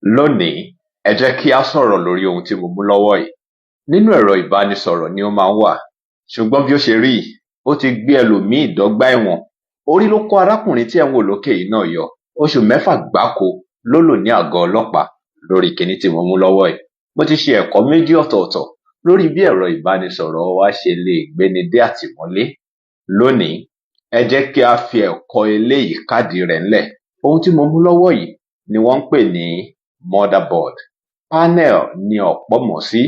Lónìí, ẹ jẹ́ kí á sọ̀rọ̀ lórí ohun tí mo mú lọ́wọ́ yìí. Nínú ẹ̀rọ ìbánisọ̀rọ̀ ni ó máa ń wà, ṣùgbọ́n bí ó ṣe rí yìí, ó ti gbé ẹlòmíì dọ́gbá ẹ̀wọ̀n. Orí ló kó arákùnrin tí ẹ̀ ń wò lókè yìí náà yọ. Oṣù 6 gbáko ló lò ní àgọ́ ọlọ́pàá lórí kinní tí mo mú lọ́wọ́ yìí. Mo ti ṣe ẹ̀kọ́ 2 ọ̀tọ̀ọ̀tọ̀ lórí bí ẹ̀rọ ìbánisọ̀rọ̀ wa ṣe lè gbéni dé àtìmọ́lé. Lónìí, ẹ jẹ́ kí á fi ẹ̀kọ́ eléyìí kádìí rẹ̀ ńlẹ̀. Ohun tí mo mú lọ́wọ́ yìí ni wọ́n ń pè ní motherboard. Panel ni ọ̀pọ̀ mọ̀ sí.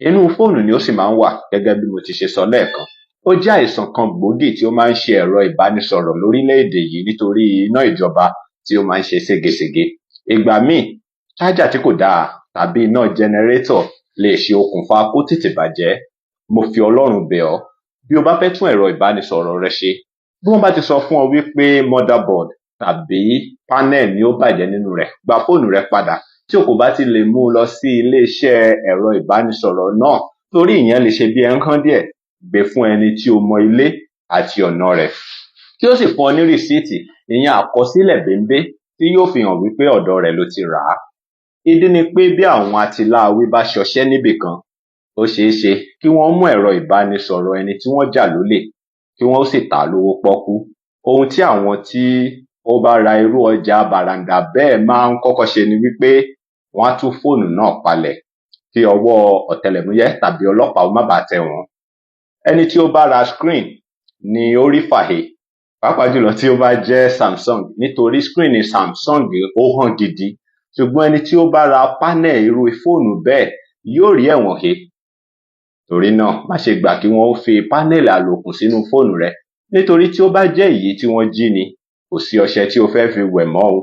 Inú fóònù ni ó sì máa ń wà gẹ́gẹ́ bí mo ti ṣe sọ lẹ́ẹ̀kan. Ó jẹ́ àìsàn kan gbòógì tí ó máa ń ṣe ẹ̀rọ ìbánisọ̀rọ̀ lórílẹ̀-èdè yìí nítorí iná ìjọba tí ó máa ń ṣe ségesège. Ìgbà míì, chájà tí kò dáa tàbí iná jẹnẹrétọ̀ lè ṣe okùnfà kó tètè bàjẹ́. Mo fi Ọlọ́run bẹ̀ ọ́, bí o bá fẹ́ tún ẹ̀rọ ìbánisọ̀rọ̀ rẹ ṣe, bí wọ́n bá ti sọ fún ọ wípé motherboard tàbí panel ni ó bàjẹ́ nínú rẹ̀, gba fóònù rẹ padà. Tí o kò bá ti lè mú lọ sí ilé-iṣẹ́ ẹ̀rọ ìbánisọ̀rọ̀ náà, torí ìyẹn lè ṣe bí ẹ̀ńkán díẹ̀, gbé fún ẹni tí o mọ ilé àti ọ̀nà rẹ̀, kí ó sì fún ọ ní rìsíìtì, ìyẹn àkọsílẹ̀ bẹ́ńbẹ́ tí yóò fi hàn wípé ọ̀dọ̀ rẹ̀ ló ti rà á. Ìdí ni pé bí àwọn atiláwí bá ṣọṣẹ́ níbì kan, ó ṣeé ṣe kí wọ́n mú ẹ̀rọ ìbánisọ̀rọ̀ ẹni tí wọ́n jà lólè, kí wọ́n sì tà á lówó pọ́kú. Ohun tí àwọn tí ó bá ra irú ọjà bàràǹdà bẹ́ẹ̀ máa ń kọ́kọ́ ṣe ni wípé wọ́n á tú fóònù náà palẹ̀ kí ọwọ́ ọ̀tẹlẹ̀múyẹ́ tàbí ọlọ́pàá ó má bàá tẹ̀ wọ́n. Ẹni tí ó bá ra screen ni ó rí fàhe, pàápàá jùlọ tí ó bá jẹ́ Samsung, nítorí screen Samsung ó hàn gidi. Ṣùgbọ́n ẹni tí ó bá ra panel irú fóònù bẹ́ẹ̀ yóò rí ẹ̀wọ̀n he. Torí náà, má ṣe gbà kí wọ́n fi panel àlòkù sínú fóònù rẹ, nítorí tí ó bá jẹ́ èyí tí wọ́n jí ni, kò sí ọṣẹ tí o fẹ́ fi wẹ̀ mọ́ o.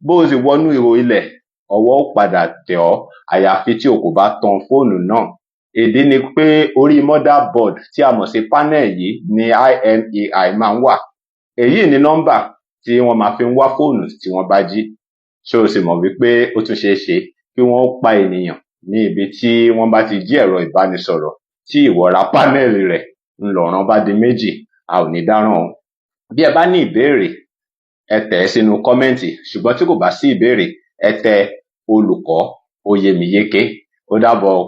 Bó o sì wọnú ihò ilẹ̀, ọwọ́ ó padà tẹ̀ ọ́ àyàfi tí o kò bá tan fóònù náà. Ìdí ni pé orí motherboard tí a mọ̀ sí panel yìí ni IMEI máa ń wà. Èyí ni nọ́mbà tí wọ́n máa fi ń wá fóònù tí wọ́n bá jí. Ṣé o sì mọ̀ wípé ó tún ṣeé ṣe kí wọ́n pa ènìyàn ní ibi tí wọ́n bá ti jí ẹ̀rọ ìbánisọ̀rọ̀ tí ìwọ ra panel rẹ̀, ńlọrọ̀ bá di méjì, a ò ní dáràn o. Bí ẹ bá ní ìbéèrè, ẹ tẹ̀ ẹ́ sínú kọ́mẹ́ǹtì, ṣùgbọ́n tí kò bá sí ìbéèrè, ẹ tẹ olùkọ́ ó yé mi yéké. Ó dàbọ̀ o.